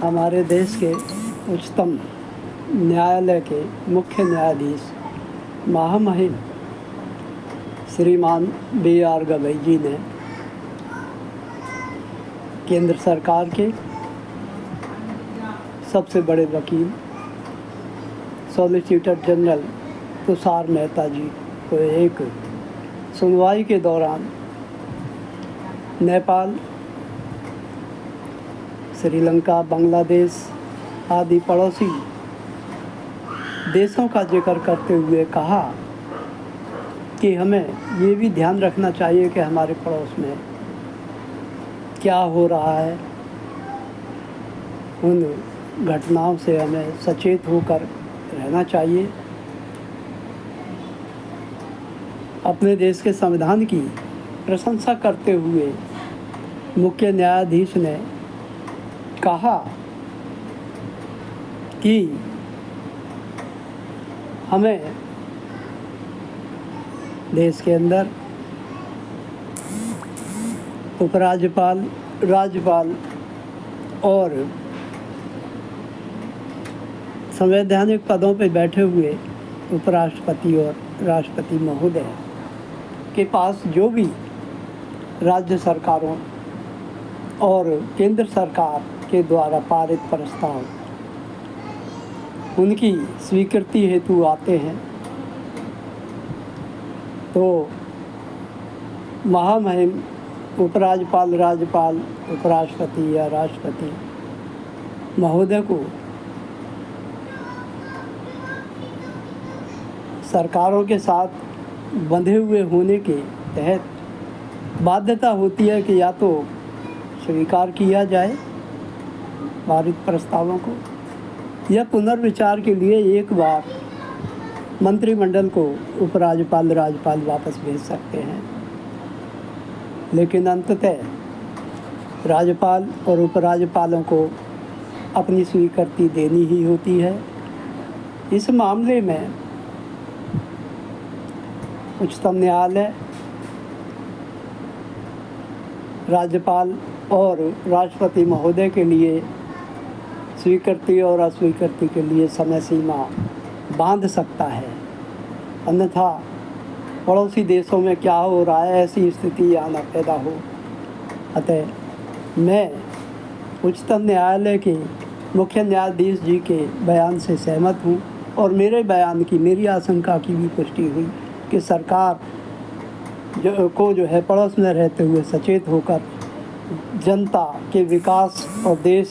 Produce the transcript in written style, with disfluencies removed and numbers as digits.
हमारे देश के उच्चतम न्यायालय के मुख्य न्यायाधीश महामहिम श्रीमान B.R. गवई जी ने केंद्र सरकार के सबसे बड़े वकील सॉलिसिटर जनरल तुषार मेहता जी को एक सुनवाई के दौरान नेपाल, श्रीलंका, बांग्लादेश आदि पड़ोसी देशों का जिक्र करते हुए कहा कि हमें ये भी ध्यान रखना चाहिए कि हमारे पड़ोस में क्या हो रहा है। उन घटनाओं से हमें सचेत होकर रहना चाहिए। अपने देश के संविधान की प्रशंसा करते हुए मुख्य न्यायाधीश ने कहा कि हमें देश के अंदर उपराज्यपाल, राज्यपाल और संवैधानिक पदों पर बैठे हुए उपराष्ट्रपति और राष्ट्रपति महोदय के पास जो भी राज्य सरकारों और केंद्र सरकार के द्वारा पारित प्रस्ताव उनकी स्वीकृति हेतु आते हैं, तो महामहिम उपराज्यपाल, राज्यपाल, उपराष्ट्रपति या राष्ट्रपति महोदय को सरकारों के साथ बंधे हुए होने के तहत बाध्यता होती है कि या तो स्वीकार किया जाए पारित प्रस्तावों को या पुनर्विचार के लिए एक बार मंत्रिमंडल को उपराज्यपाल, राज्यपाल वापस भेज सकते हैं। लेकिन अंततः राज्यपाल और उपराज्यपालों को अपनी स्वीकृति देनी ही होती है। इस मामले में उच्चतम न्यायालय राज्यपाल और राष्ट्रपति महोदय के लिए स्वीकृति और अस्वीकृति के लिए समय सीमा बांध सकता है। अन्यथा पड़ोसी देशों में क्या हो रहा है, ऐसी स्थिति यहाँ न पैदा हो। अतः मैं उच्चतम न्यायालय के मुख्य न्यायाधीश जी के बयान से सहमत हूँ और मेरे बयान की, मेरी आशंका की भी पुष्टि हुई कि सरकार जो है पड़ोस में रहते हुए सचेत होकर जनता के विकास और देश